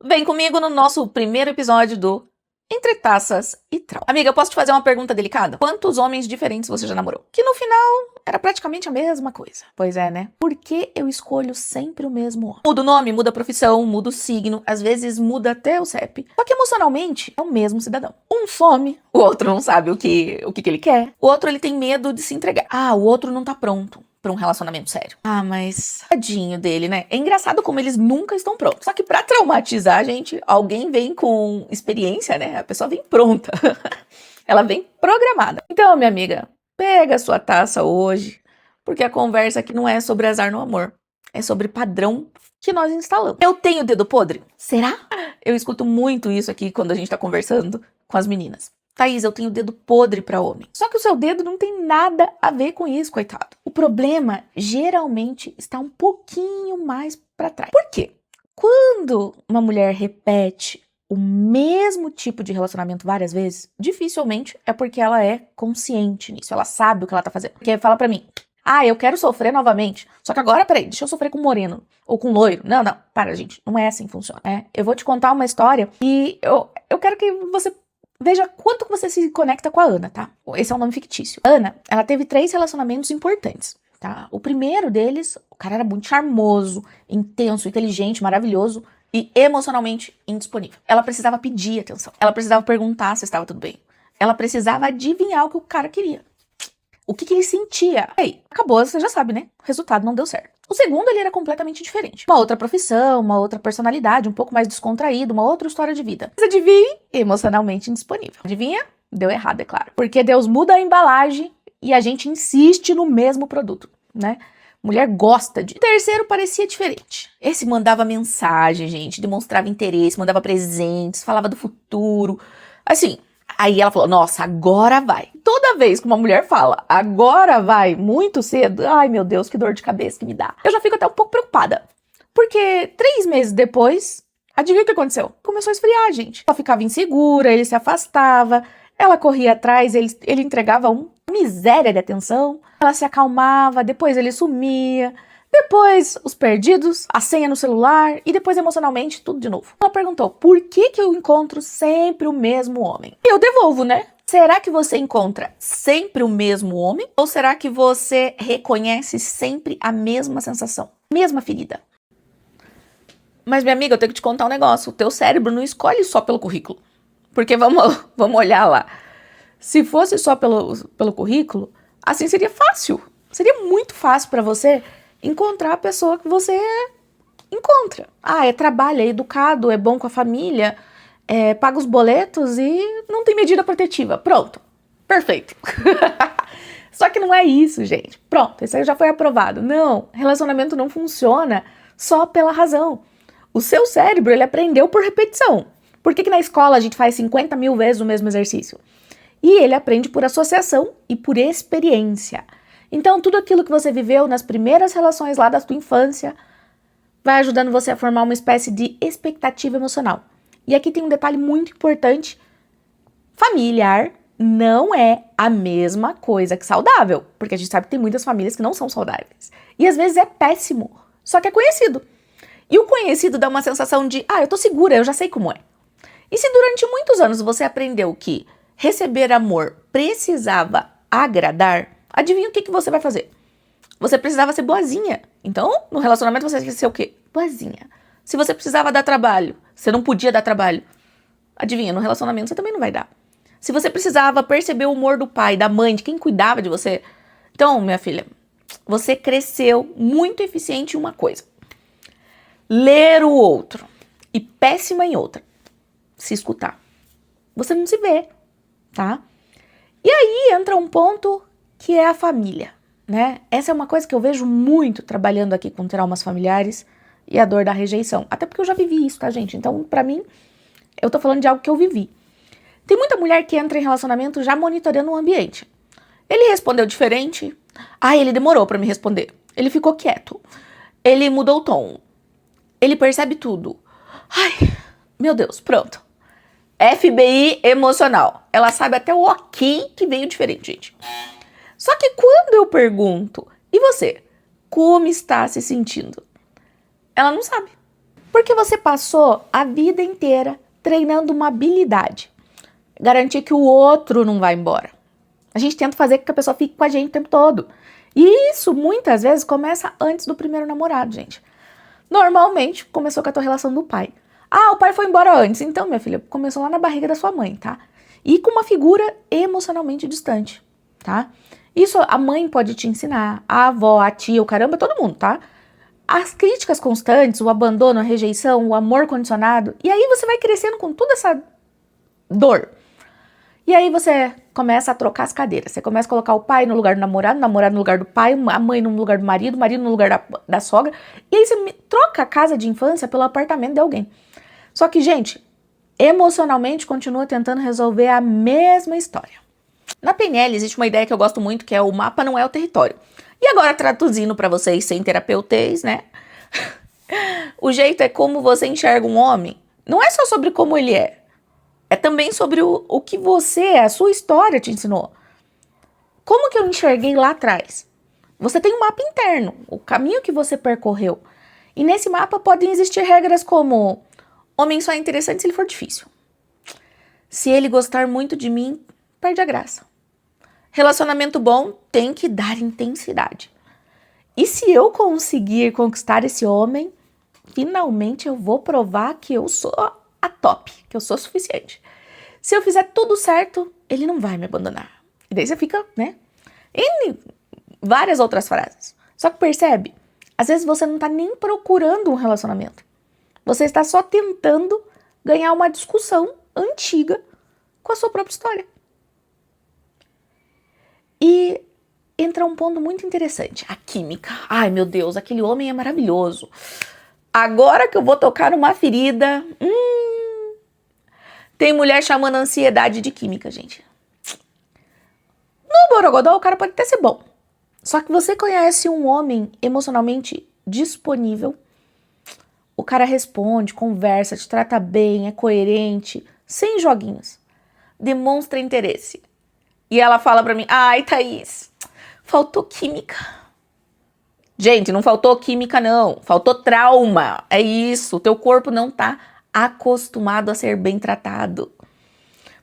Vem comigo no nosso primeiro episódio do Entre Taças e Trau. Amiga, eu posso te fazer uma pergunta delicada? Quantos homens diferentes você já namorou? Que no final era praticamente a mesma coisa. Pois é, né? Por que eu escolho sempre o mesmo homem? Muda o nome, muda a profissão, muda o signo, às vezes muda até o CEP. Só que emocionalmente é o mesmo cidadão. Um some, o outro não sabe o que ele quer, o outro ele tem medo de se entregar. Ah, o outro não tá pronto pra um relacionamento sério. Ah, mas tadinho dele, né? É engraçado como eles nunca estão prontos. Só que pra traumatizar a gente, alguém vem com experiência, né? A pessoa vem pronta. Ela vem programada. Então, minha amiga, pega a sua taça hoje, porque a conversa aqui não é sobre azar no amor. É sobre padrão que nós instalamos. Eu tenho dedo podre? Será? Eu escuto muito isso aqui quando a gente tá conversando com as meninas. Thaís, eu tenho dedo podre pra homem. Só que o seu dedo não tem nada a ver com isso, coitado. O problema geralmente está um pouquinho mais pra trás. Por quê? Quando uma mulher repete o mesmo tipo de relacionamento várias vezes, dificilmente é porque ela é consciente nisso, ela sabe o que ela tá fazendo. Porque fala pra mim, eu quero sofrer novamente, só que agora, peraí, deixa eu sofrer com moreno ou com loiro. Não, para, gente, não é assim que funciona. Eu vou te contar uma história e eu quero que você veja quanto que você se conecta com a Ana, tá? Esse é um nome fictício. Ana, ela teve 3 relacionamentos importantes, tá? O primeiro deles, o cara era muito charmoso, intenso, inteligente, maravilhoso e emocionalmente indisponível. Ela precisava pedir atenção. Ela precisava perguntar se estava tudo bem. Ela precisava adivinhar o que o cara queria. O que ele sentia. Aí, acabou, você já sabe, né? O resultado não deu certo. O segundo, ele era completamente diferente. Uma outra profissão, uma outra personalidade, um pouco mais descontraído, uma outra história de vida. Mas adivinhe, emocionalmente indisponível. Adivinha? Deu errado, é claro. Porque Deus muda a embalagem e a gente insiste no mesmo produto, né? Mulher gosta de... O terceiro parecia diferente. Esse mandava mensagem, gente, demonstrava interesse, mandava presentes, falava do futuro. Assim, aí ela falou, nossa, agora vai. Toda vez que uma mulher fala, agora vai, muito cedo, ai meu Deus, que dor de cabeça que me dá. Eu já fico até um pouco preocupada. Porque 3 meses depois, adivinha o que aconteceu? Começou a esfriar, gente. Ela ficava insegura, ele se afastava, ela corria atrás, ele entregava uma miséria de atenção. Ela se acalmava, depois ele sumia. Depois, os perdidos, a senha no celular e depois emocionalmente, tudo de novo. Ela perguntou, por que eu encontro sempre o mesmo homem? E eu devolvo, né? Será que você encontra sempre o mesmo homem? Ou será que você reconhece sempre a mesma sensação? Mesma ferida? Mas, minha amiga, eu tenho que te contar um negócio. O teu cérebro não escolhe só pelo currículo. Porque vamos olhar lá. Se fosse só pelo currículo, assim seria fácil. Seria muito fácil para você encontrar a pessoa que você encontra. Trabalha, é educado, é bom com a família, paga os boletos e não tem medida protetiva. Pronto. Perfeito. Só que não é isso, gente. Pronto, isso aí já foi aprovado. Não, relacionamento não funciona só pela razão. O seu cérebro, ele aprendeu por repetição. Por que na escola a gente faz 50 mil vezes o mesmo exercício? E ele aprende por associação e por experiência. Então, tudo aquilo que você viveu nas primeiras relações lá da sua infância vai ajudando você a formar uma espécie de expectativa emocional. E aqui tem um detalhe muito importante. Familiar não é a mesma coisa que saudável. Porque a gente sabe que tem muitas famílias que não são saudáveis. E às vezes é péssimo, só que é conhecido. E o conhecido dá uma sensação de, eu tô segura, eu já sei como é. E se durante muitos anos você aprendeu que receber amor precisava agradar, adivinha o que você vai fazer? Você precisava ser boazinha. Então, no relacionamento você vai ser o quê? Boazinha. Se você precisava dar trabalho, você não podia dar trabalho. Adivinha, no relacionamento você também não vai dar. Se você precisava perceber o humor do pai, da mãe, de quem cuidava de você. Então, minha filha, você cresceu muito eficiente em uma coisa. Ler o outro. E péssima em outra. Se escutar. Você não se vê, tá? E aí entra um ponto que é a família, né? Essa é uma coisa que eu vejo muito trabalhando aqui com traumas familiares e a dor da rejeição. Até porque eu já vivi isso, tá, gente? Então, pra mim, eu tô falando de algo que eu vivi. Tem muita mulher que entra em relacionamento já monitorando o ambiente. Ele respondeu diferente. Ele demorou pra me responder. Ele ficou quieto. Ele mudou o tom. Ele percebe tudo. Meu Deus, pronto. FBI emocional. Ela sabe até o ok que veio diferente, gente. Só que quando eu pergunto, e você? Como está se sentindo? Ela não sabe. Porque você passou a vida inteira treinando uma habilidade. Garantir que o outro não vai embora. A gente tenta fazer com que a pessoa fique com a gente o tempo todo. E isso, muitas vezes, começa antes do primeiro namorado, gente. Normalmente, começou com a tua relação do pai. Ah, o pai foi embora antes. Então, minha filha, começou lá na barriga da sua mãe, tá? E com uma figura emocionalmente distante, tá? Isso a mãe pode te ensinar, a avó, a tia, o caramba, todo mundo, tá? As críticas constantes, o abandono, a rejeição, o amor condicionado. E aí você vai crescendo com toda essa dor. E aí você começa a trocar as cadeiras. Você começa a colocar o pai no lugar do namorado, o namorado no lugar do pai, a mãe no lugar do marido, o marido no lugar da sogra. E aí você troca a casa de infância pelo apartamento de alguém. Só que, gente, emocionalmente continua tentando resolver a mesma história. Na PNL existe uma ideia que eu gosto muito, que é o mapa não é o território. E agora, traduzindo para vocês sem terapeutês, né? O jeito é como você enxerga um homem. Não é só sobre como ele é. É também sobre o que você, a sua história te ensinou. Como que eu enxerguei lá atrás? Você tem um mapa interno, o caminho que você percorreu. E nesse mapa podem existir regras como: homem só é interessante se ele for difícil. Se ele gostar muito de mim, perde a graça. Relacionamento bom tem que dar intensidade. E se eu conseguir conquistar esse homem, finalmente eu vou provar que eu sou a top, que eu sou suficiente. Se eu fizer tudo certo, ele não vai me abandonar. E daí você fica, né? Em várias outras frases. Só que percebe? Às vezes você não tá nem procurando um relacionamento. Você está só tentando ganhar uma discussão antiga com a sua própria história. E entra um ponto muito interessante, a química. Ai, meu Deus, aquele homem é maravilhoso. Agora que eu vou tocar numa ferida... Tem mulher chamando a ansiedade de química, gente. No borogodó, o cara pode até ser bom. Só que você conhece um homem emocionalmente disponível. O cara responde, conversa, te trata bem, é coerente, sem joguinhos. Demonstra interesse. E ela fala pra mim: ai, Thaís, faltou química. Gente, não faltou química, não. Faltou trauma. É isso. O teu corpo não tá acostumado a ser bem tratado.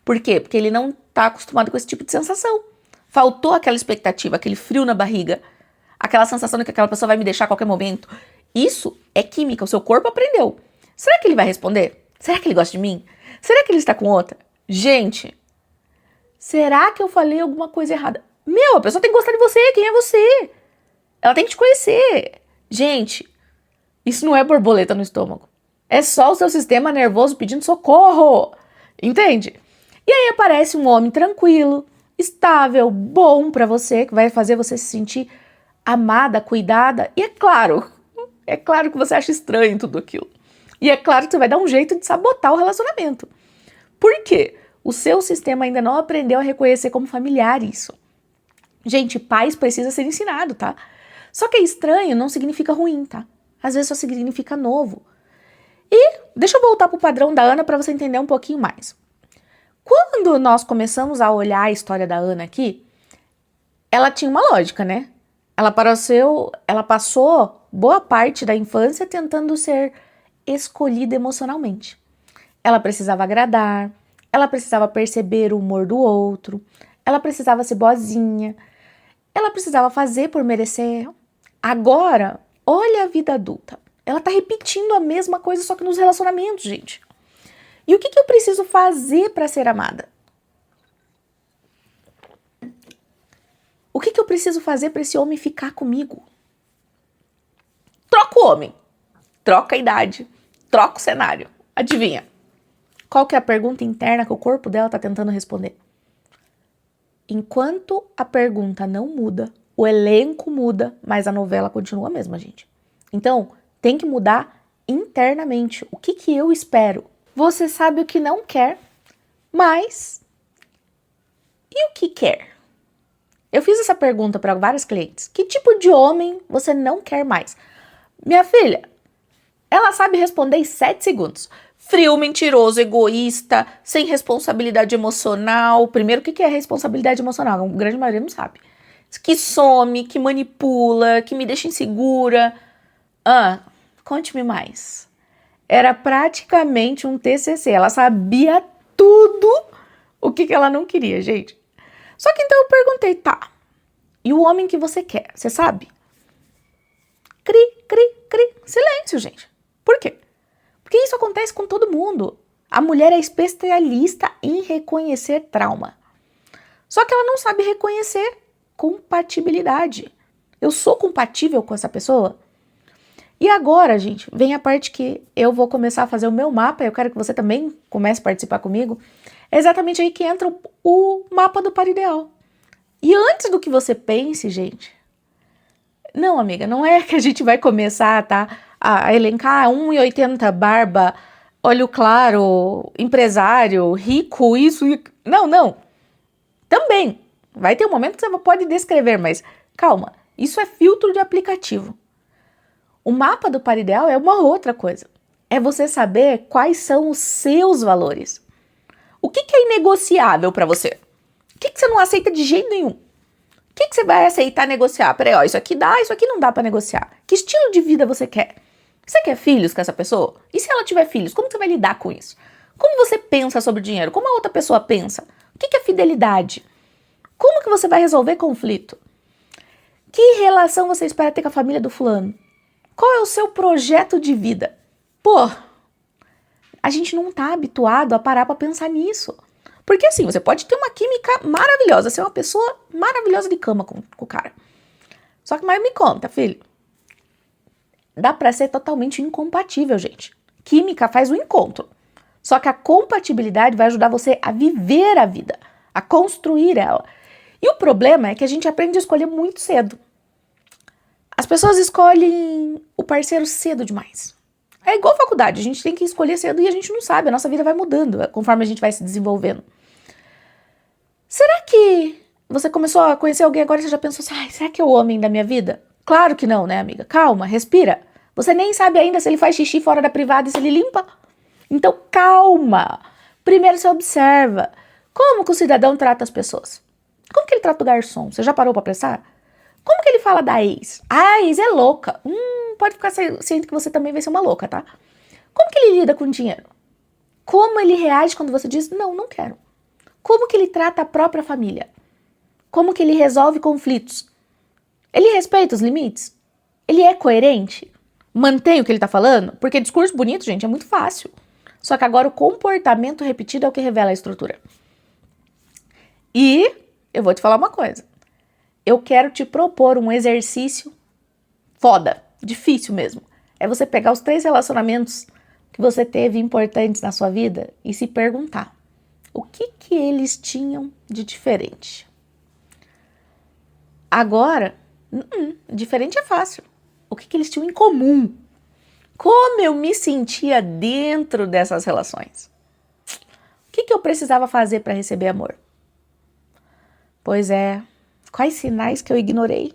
Por quê? Porque ele não tá acostumado com esse tipo de sensação. Faltou aquela expectativa, aquele frio na barriga, aquela sensação de que aquela pessoa vai me deixar a qualquer momento. Isso é química, o seu corpo aprendeu. Será que ele vai responder? Será que ele gosta de mim? Será que ele está com outra? Gente, será que eu falei alguma coisa errada? Meu, a pessoa tem que gostar de você, quem é você? Ela tem que te conhecer. Gente, isso não é borboleta no estômago. É só o seu sistema nervoso pedindo socorro. Entende? E aí aparece um homem tranquilo, estável, bom pra você, que vai fazer você se sentir amada, cuidada. E é claro que você acha estranho tudo aquilo. E é claro que você vai dar um jeito de sabotar o relacionamento. Por quê? O seu sistema ainda não aprendeu a reconhecer como familiar isso. Gente, paz precisa ser ensinado, tá? Só que estranho não significa ruim, tá? Às vezes só significa novo. E deixa eu voltar pro padrão da Ana para você entender um pouquinho mais. Quando nós começamos a olhar a história da Ana aqui, ela tinha uma lógica, né? Ela passou boa parte da infância tentando ser escolhida emocionalmente. Ela precisava agradar, ela precisava perceber o humor do outro, ela precisava ser boazinha, ela precisava fazer por merecer. Agora, olha a vida adulta. Ela tá repetindo a mesma coisa, só que nos relacionamentos, gente. E o que eu preciso fazer para ser amada? O que eu preciso fazer para esse homem ficar comigo? Troca o homem, troca a idade, troca o cenário. Adivinha? Qual que é a pergunta interna que o corpo dela tá tentando responder? Enquanto a pergunta não muda, o elenco muda, mas a novela continua a mesma, gente. Então, tem que mudar internamente. O que eu espero? Você sabe o que não quer, mas e o que quer? Eu fiz essa pergunta para vários clientes. Que tipo de homem você não quer mais? Minha filha, ela sabe responder em 7 segundos. Frio, mentiroso, egoísta, sem responsabilidade emocional. Primeiro, o que é responsabilidade emocional? A grande maioria não sabe. Que some, que manipula, que me deixa insegura. Conte-me mais. Era praticamente um TCC. Ela sabia tudo o que ela não queria, gente. Só que então eu perguntei, tá, e o homem que você quer, você sabe? Cri, cri, cri. Silêncio, gente. Por quê? Porque isso acontece com todo mundo. A mulher é especialista em reconhecer trauma. Só que ela não sabe reconhecer compatibilidade. Eu sou compatível com essa pessoa? E agora, gente, vem a parte que eu vou começar a fazer o meu mapa, eu quero que você também comece a participar comigo. É exatamente aí que entra o mapa do par ideal. E antes do que você pense, gente, não, amiga, não é que a gente vai começar, tá, a elencar 1,80, barba, olho claro, empresário, rico, isso e... Não, não. Também. Vai ter um momento que você pode descrever, mas calma, isso é filtro de aplicativo. O mapa do par ideal é uma outra coisa. É você saber quais são os seus valores. O que é inegociável para você? O que você não aceita de jeito nenhum? O que você vai aceitar negociar? Peraí, ó, isso aqui dá, isso aqui não dá para negociar. Que estilo de vida você quer? Você quer filhos com essa pessoa? E se ela tiver filhos, como você vai lidar com isso? Como você pensa sobre o dinheiro? Como a outra pessoa pensa? O que é fidelidade? Como que você vai resolver conflito? Que relação você espera ter com a família do fulano? Qual é o seu projeto de vida? Pô, a gente não tá habituado a parar pra pensar nisso. Porque assim, você pode ter uma química maravilhosa, ser uma pessoa maravilhosa de cama com o cara. Só que, mas me conta, filho, dá pra ser totalmente incompatível, gente. Química faz o encontro. Só que a compatibilidade vai ajudar você a viver a vida, a construir ela. E o problema é que a gente aprende a escolher muito cedo. As pessoas escolhem o parceiro cedo demais. É igual faculdade, a gente tem que escolher cedo e a gente não sabe, a nossa vida vai mudando conforme a gente vai se desenvolvendo. Será que você começou a conhecer alguém agora e você já pensou assim, ai, será que é o homem da minha vida? Claro que não, né, amiga? Calma, respira. Você nem sabe ainda se ele faz xixi fora da privada e se ele limpa. Então, calma. Primeiro você observa como que o cidadão trata as pessoas. Como que ele trata o garçom? Você já parou pra pensar? Como que ele fala da ex? A ex é louca. Pode ficar ciente que você também vai ser uma louca, tá? Como que ele lida com o dinheiro? Como ele reage quando você diz, não, não quero? Como que ele trata a própria família? Como que ele resolve conflitos? Ele respeita os limites? Ele é coerente? Mantém o que ele tá falando? Porque discurso bonito, gente, é muito fácil. Só que agora o comportamento repetido é o que revela a estrutura. E eu vou te falar uma coisa. Eu quero te propor um exercício foda, difícil mesmo. É você pegar os 3 relacionamentos que você teve importantes na sua vida e se perguntar o que eles tinham de diferente. Agora, diferente é fácil. O que eles tinham em comum? Como eu me sentia dentro dessas relações? O que eu precisava fazer para receber amor? Pois é, quais sinais que eu ignorei?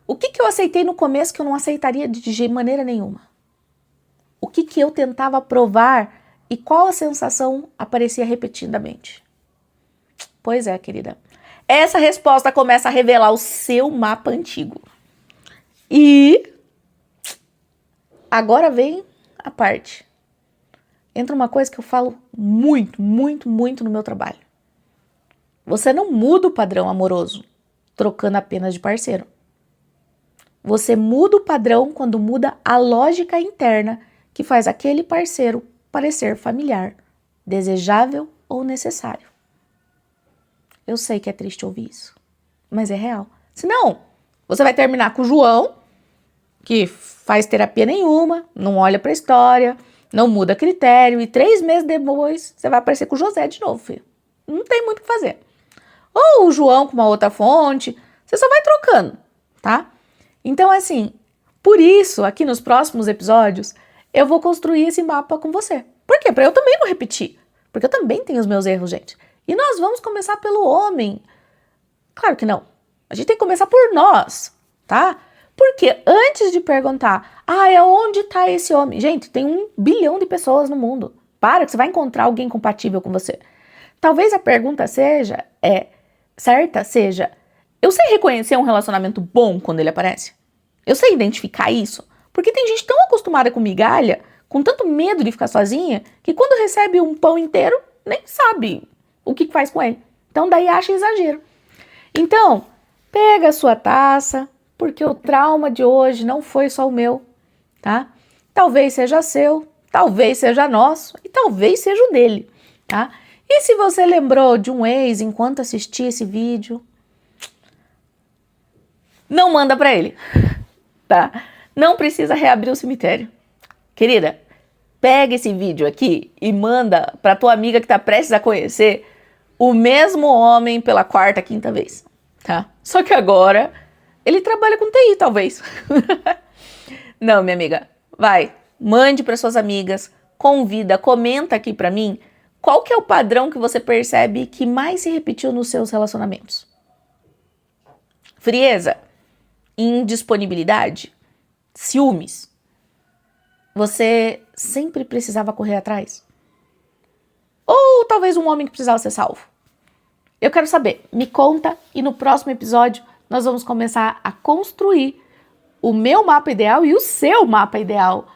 O que eu aceitei no começo que eu não aceitaria de maneira nenhuma? O que eu tentava provar e qual a sensação aparecia repetidamente? Pois é, querida. Essa resposta começa a revelar o seu mapa antigo. E agora vem a parte. Entra uma coisa que eu falo muito, muito, muito no meu trabalho. Você não muda o padrão amoroso trocando apenas de parceiro. Você muda o padrão quando muda a lógica interna que faz aquele parceiro parecer familiar, desejável ou necessário. Eu sei que é triste ouvir isso, mas é real. Senão, você vai terminar com o João, que faz terapia nenhuma, não olha pra história, não muda critério, e 3 meses depois você vai aparecer com o José de novo, filho. Não tem muito o que fazer. Ou o João com uma outra fonte, você só vai trocando, tá? Então, assim, por isso, aqui nos próximos episódios, eu vou construir esse mapa com você. Por quê? Pra eu também não repetir. Porque eu também tenho os meus erros, gente. E nós vamos começar pelo homem. Claro que não. A gente tem que começar por nós, tá? Porque antes de perguntar, onde tá esse homem? Gente, tem 1 bilhão de pessoas no mundo. Para que você vai encontrar alguém compatível com você. Talvez a pergunta seja, eu sei reconhecer um relacionamento bom quando ele aparece? Eu sei identificar isso? Porque tem gente tão acostumada com migalha, com tanto medo de ficar sozinha, que quando recebe um pão inteiro, nem sabe o que faz com ele. Então daí acha exagero. Então, pega a sua taça, porque o trauma de hoje não foi só o meu, tá? Talvez seja seu, talvez seja nosso e talvez seja o dele, tá? E se você lembrou de um ex enquanto assistia esse vídeo, não manda pra ele, tá? Não precisa reabrir o cemitério. Querida, pega esse vídeo aqui e manda pra tua amiga que tá prestes a conhecer o mesmo homem pela quarta, quinta vez, tá? Só que agora ele trabalha com TI, talvez. Não, minha amiga, vai, mande para suas amigas, convida, comenta aqui para mim qual que é o padrão que você percebe que mais se repetiu nos seus relacionamentos. Frieza, indisponibilidade, ciúmes. Você sempre precisava correr atrás? Ou talvez um homem que precisava ser salvo? Eu quero saber, me conta e no próximo episódio nós vamos começar a construir o meu mapa ideal e o seu mapa ideal,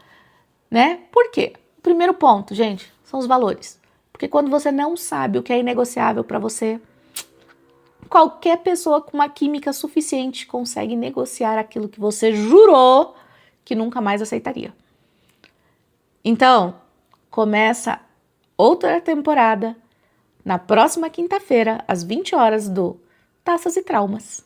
né? Por quê? O primeiro ponto, gente, são os valores. Porque quando você não sabe o que é inegociável para você, qualquer pessoa com uma química suficiente consegue negociar aquilo que você jurou que nunca mais aceitaria. Então, começa outra temporada na próxima quinta-feira, às 20 horas do Taças e Traumas.